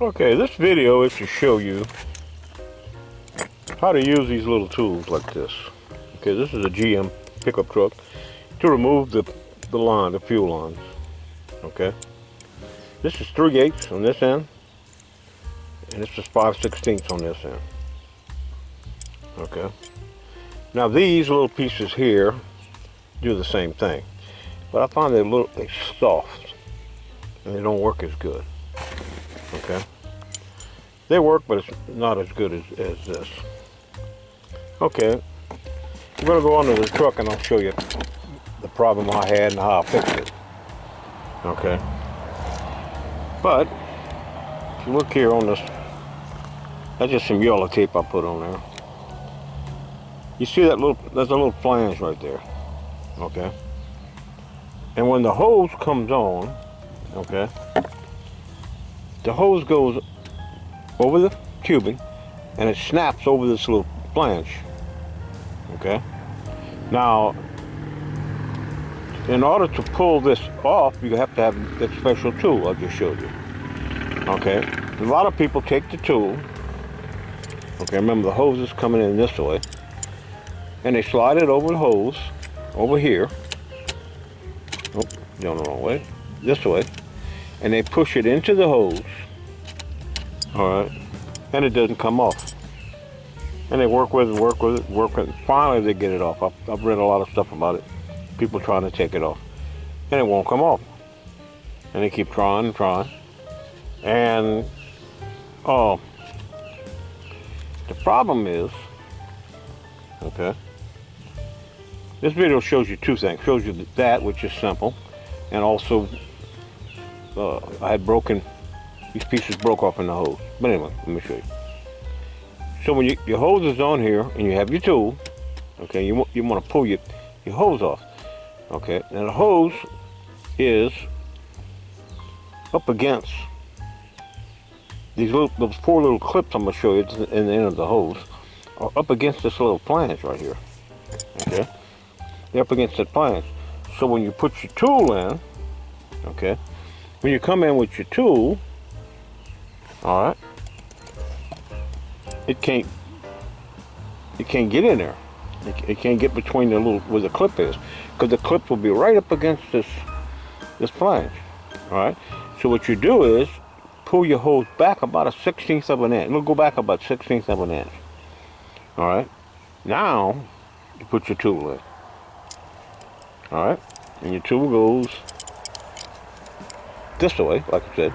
Okay, this video is to show you how to use these little tools like this. Okay, this is a GM pickup truck to remove the line, the fuel lines. Okay, this is 3/8 on this end, and this is 5/16 on this end. Okay, now these little pieces here do the same thing, but I find they're soft and they don't work as good. Okay, they work, but it's not as good as this. Okay, I'm gonna go onto the truck and I'll show you the problem I had and how I fixed it. Okay, but if you look here on this, that's just some yellow tape I put on there. You see there's a little flange right there. Okay, and when the hose comes on, okay, the hose goes over the tubing and it snaps over this little flange. Okay, now in order to pull this off, you have to have that special tool I just showed you. Okay, a lot of people take the tool, okay, remember the hose is coming in this way, and they slide it over the hose over here. Oh, going the wrong way, this way, and they push it into the hose. All right, and it doesn't come off. And they work with it. Finally, they get it off. I've read a lot of stuff about it. People trying to take it off, and it won't come off. And they keep trying and trying. And the problem is, okay, this video shows you two things. Shows you that, which is simple, and also I had these pieces broke off in the hose. But anyway, let me show you. So when your hose is on here and you have your tool, okay, you want to pull your hose off. Okay, and the hose is up against those four little clips I'm going to show you in the end of the hose are up against this little flange right here. Okay, they're up against that flange. So when you put your tool in, okay, when you come in with your tool, all right, it can't get in there. It can't get between where the clip is, because the clip will be right up against this flange. All right. So what you do is pull your hose back about 1/16 of an inch. It'll go back about 1/16 of an inch. All right. Now you put your tool in. All right. And your tool goes this way, like I said.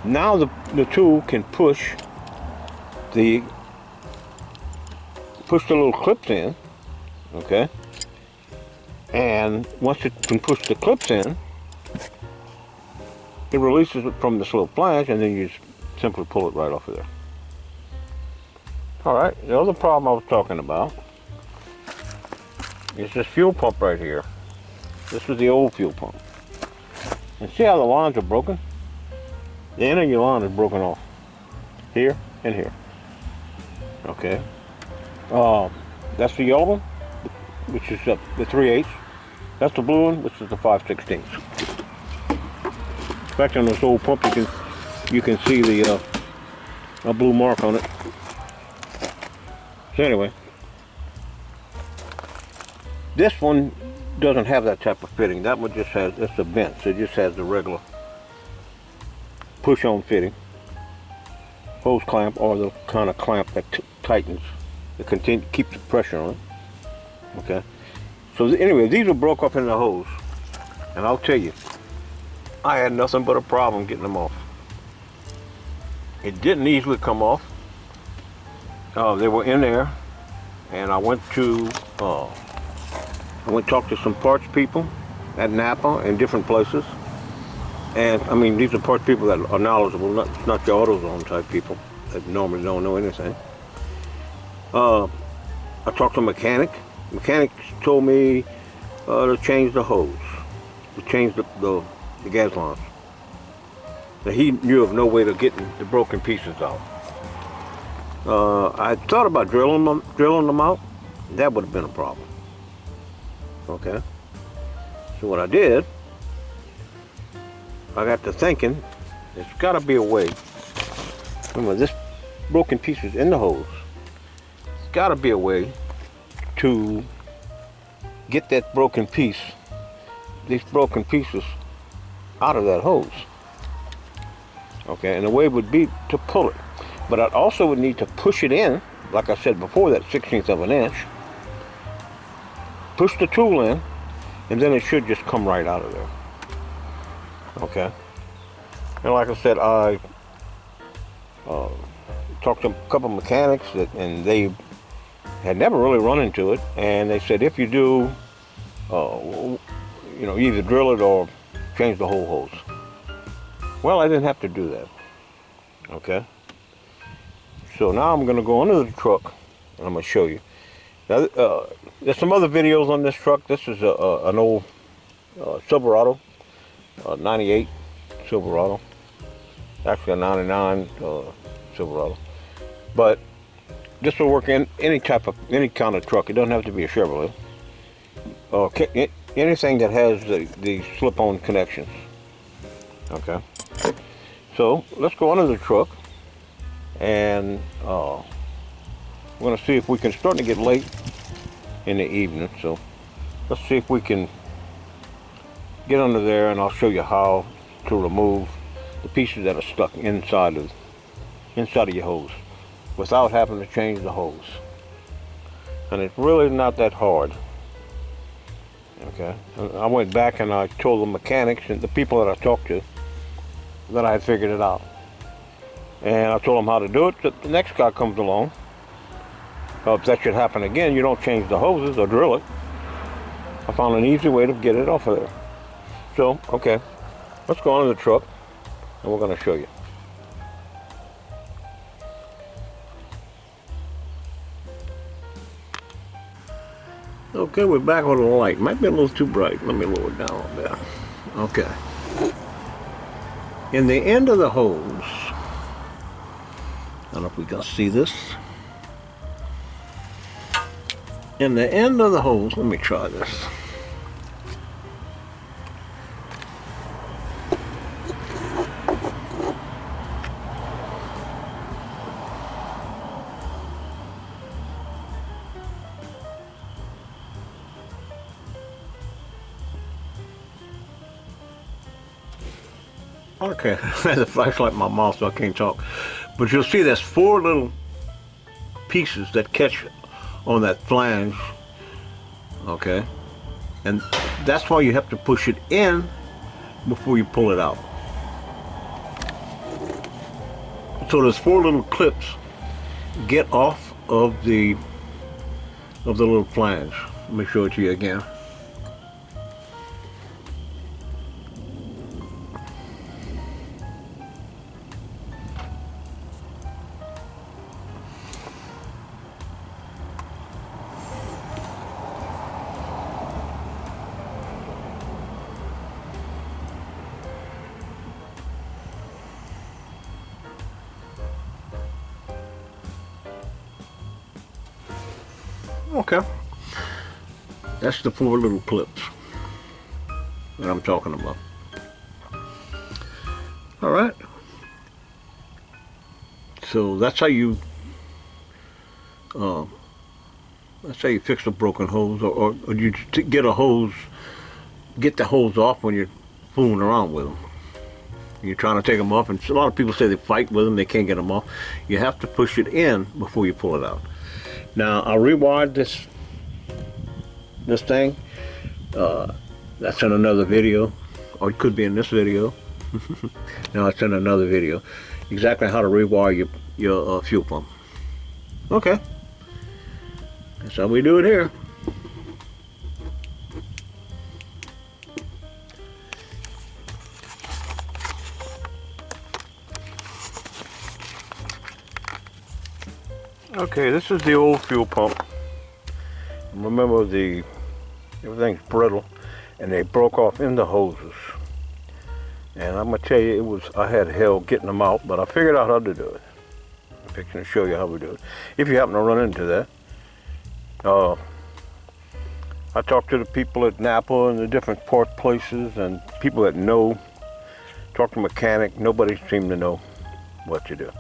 Now the tool can push the little clips in, okay? And once it can push the clips in, it releases it from this little flange, and then you just simply pull it right off of there. All right, the other problem I was talking about is this fuel pump right here. This is the old fuel pump. And see how the lines are broken? The end of your line is broken off. Here and here. Okay. That's the yellow one, which is the 3/8. That's the blue one, which is the 5/16. In fact, on this old pump, you can see the a blue mark on it. So anyway, this one doesn't have that type of fitting. That one just has, it's a vent, so it just has the regular push-on fitting. Hose clamp, or the kind of clamp that tightens, it keeps the pressure on it. Okay, so anyway, these were broke up in the hose, and I'll tell you, I had nothing but a problem getting them off. It didn't easily come off. They were in there, and I went to talk to some parts people at Napa and different places. And I mean, these are parts people that are knowledgeable, not your AutoZone type people that normally don't know anything. I talked to a mechanic. Mechanics told me to change the hose, to change the gas lines. That he knew of no way to get the broken pieces out. I thought about drilling them out. That would have been a problem. Okay. So what I did, I got to thinking, there's got to be a way remember this broken piece is in the hose. There's got to be a way to get that broken piece, these broken pieces, out of that hose. Okay, and the way would be to pull it. But I also would need to push it in, like I said before, that 1/16 of an inch. Push the tool in, and then it should just come right out of there. Okay. And like I said, I talked to a couple of mechanics and they had never really run into it, and they said if you do, either drill it or change the whole hose. Well, I didn't have to do that. Okay. So now I'm going to go under the truck and I'm going to show you. Now, there's some other videos on this truck. This is an old Silverado, 98 Silverado. Actually a 99 Silverado. But this will work in any kind of truck. It doesn't have to be a Chevrolet. Anything that has the slip-on connections. Okay. So let's go under the truck, and we're going to see if we can. Start to get late in the evening, so let's see if we can get under there, and I'll show you how to remove the pieces that are stuck inside of your hose without having to change the hose. And it's really not that hard. Okay. I went back and I told the mechanics and the people that I talked to that I had figured it out. And I told them how to do it. The next guy comes along. If that should happen again, you don't change the hoses or drill it. I found an easy way to get it off of there. So, okay, let's go under the truck and we're going to show you. Okay, we're back on the light. Might be a little too bright. Let me lower it down a little bit. Okay. In the end of the hose, I don't know if we can see this. In the end of the hose, let me try this. Okay, I had a flashlight in my mouth so I can't talk. But you'll see there's 4 little pieces that catch on that flange. Okay? And that's why you have to push it in before you pull it out. So there's 4 little clips get off of the little flange. Let me show it to you again. Okay, that's the 4 little clips that I'm talking about. All right, so that's how you fix a broken hose, or you get the hose off when you're fooling around with them. You're trying to take them off, and a lot of people say they fight with them, they can't get them off. You have to push it in before you pull it out. Now, I rewired this thing. That's in another video, or it could be in this video. No, it's in another video. Exactly how to rewire your fuel pump. Okay, that's how we do it here. Okay, this is the old fuel pump. Remember, everything's brittle, and they broke off in the hoses. And I'm gonna tell you, I had hell getting them out, but I figured out how to do it. I'm fixing to show you how we do it. If you happen to run into that, I talked to the people at Napa and the different part places, and people that know. Talked to mechanic. Nobody seemed to know what to do.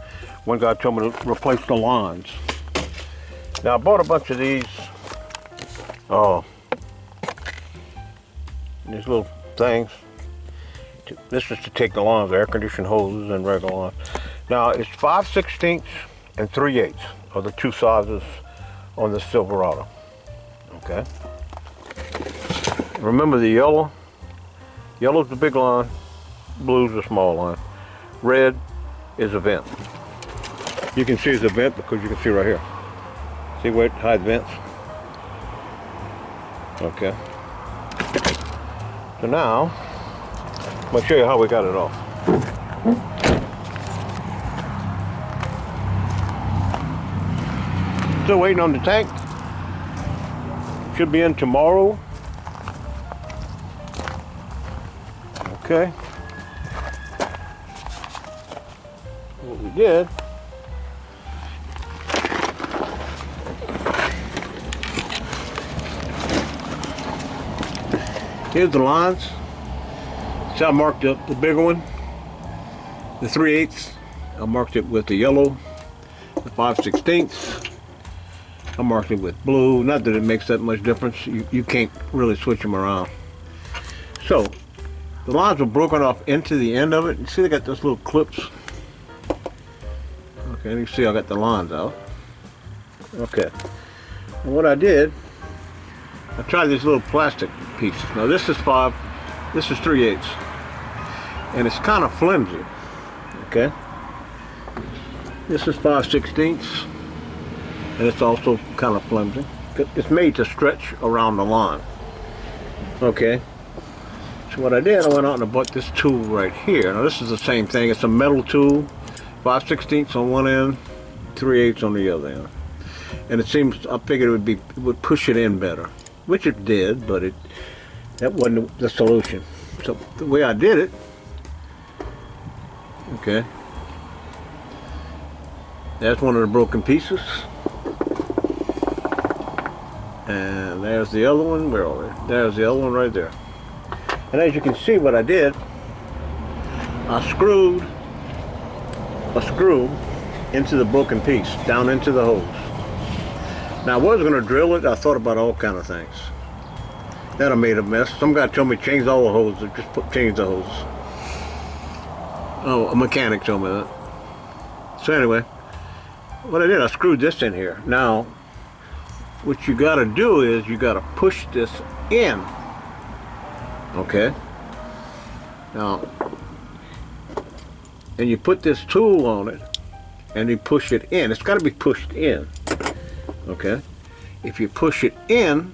One guy told me to replace the lines. Now I bought a bunch of these, these little things. This is to take the lines, air conditioning hoses and regular lines. Now it's 5/16 and 3/8 are the two sizes on the Silverado. Okay. Remember the yellow? Yellow's the big line, blue's the small line. Red is a vent. You can see it's a vent because you can see right here. See where it hides vents? Okay. So now, I'm going to show you how we got it off. Still waiting on the tank. Should be in tomorrow. Okay. What we did, here's the lines. So I marked up the bigger one, the 3/8. I marked it with the yellow, the 5/16. I marked it with blue. Not that it makes that much difference. You can't really switch them around. So the lines were broken off into the end of it. You see they got those little clips. Okay, you see I got the lines out. Okay. And what I did, I tried these little plastic pieces. Now this is 3/8. And it's kind of flimsy. Okay. This is 5/16. And it's also kind of flimsy. It's made to stretch around the line. Okay. So what I did, I went out and I bought this tool right here. Now this is the same thing. It's a metal tool, 5/16 on one end, 3/8 on the other end. And it seems, I figured it would push it in better, which it did, but that wasn't the solution. So the way I did it, okay, that's one of the broken pieces. And there's the other one. Where are we? There's the other one right there. And as you can see, what I did, I screwed a screw into the broken piece, down into the hose. Now I was going to drill it. I thought about all kind of things. Then I made a mess. Some guy told me change all the hoses. Just change the hoses. Oh, a mechanic told me that. So anyway, what I did, I screwed this in here. Now, what you got to do is you got to push this in. Okay. Now, and you put this tool on it, and you push it in. It's got to be pushed in. Okay. If you push it in,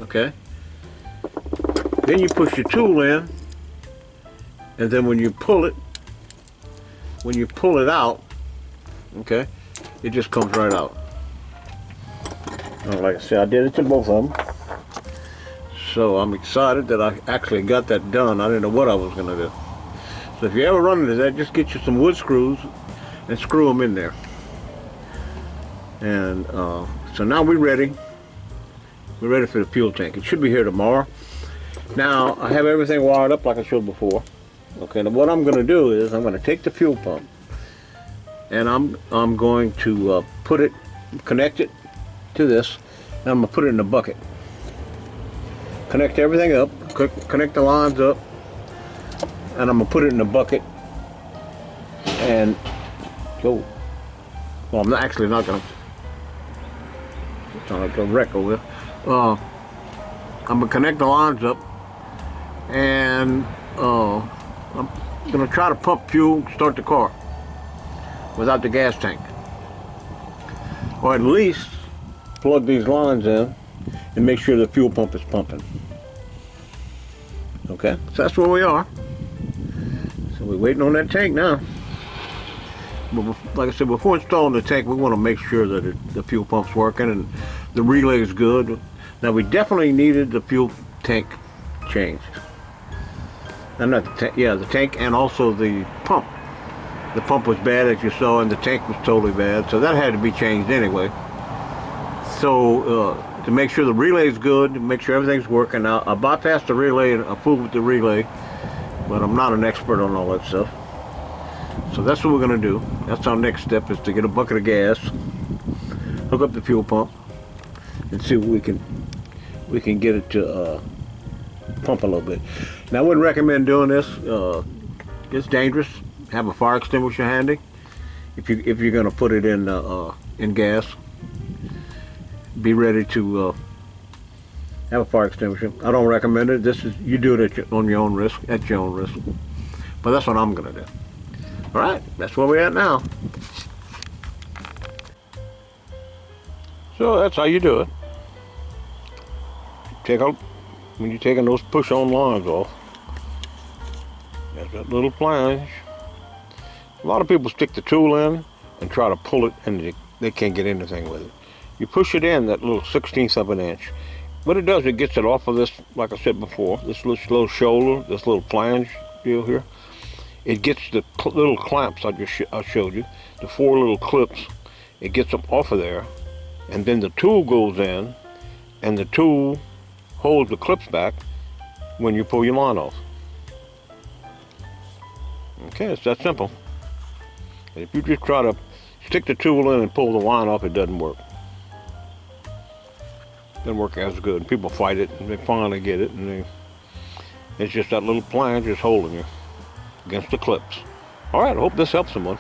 okay, then you push your tool in, and then when you pull it out, okay, it just comes right out. Like I said, I did it to both of them. So I'm excited that I actually got that done. I didn't know what I was going to do. So if you ever run into that, just get you some wood screws and screw them in there. And so now we're ready. We're ready for the fuel tank. It should be here tomorrow. Now I have everything wired up like I showed before. Okay, now what I'm going to do is I'm going to take the fuel pump and I'm going to connect it to this, and I'm going to put it in a bucket. Connect everything up, connect the lines up, and I'm going to put it in a bucket and go. Well, I'm actually not going to. It's not like a wreck over there. I'm going to connect the lines up, and I'm going to try to pump fuel, start the car without the gas tank. Or at least plug these lines in and make sure the fuel pump is pumping. Okay, so that's where we are. So we're waiting on that tank now. But like I said, before installing the tank, we want to make sure that the fuel pump's working and the relay is good. Now we definitely needed the fuel tank changed. And not the tank, yeah, the tank and also the pump. The pump was bad, as you saw, and the tank was totally bad, so that had to be changed anyway. So to make sure the relay is good, to make sure everything's working. Now I bypassed the relay and I fooled with the relay, but I'm not an expert on all that stuff. So that's what we're gonna do. That's our next step, is to get a bucket of gas, hook up the fuel pump, and see if we can get it to pump a little bit. Now I wouldn't recommend doing this. It's dangerous. Have a fire extinguisher handy if you're gonna put it in gas. Be ready to have a fire extinguisher. I don't recommend it. You do it on your own risk, But that's what I'm gonna do. All right, that's where we're at now. So that's how you do it. When you're taking those push-on lines off, there's that little flange. A lot of people stick the tool in and try to pull it, and they can't get anything with it. You push it in, that little 1/16 of an inch. What it does, it gets it off of this, like I said before, this little shoulder, this little flange deal here. It gets the little clamps I showed you, the 4 little clips. It gets them off of there, and then the tool goes in, and the tool holds the clips back when you pull your line off. Okay, it's that simple. And if you just try to stick the tool in and pull the line off, it doesn't work. Doesn't work as good. People fight it, and they finally get it, and it's just that little flange just holding you against the clips. All right, I hope this helps someone.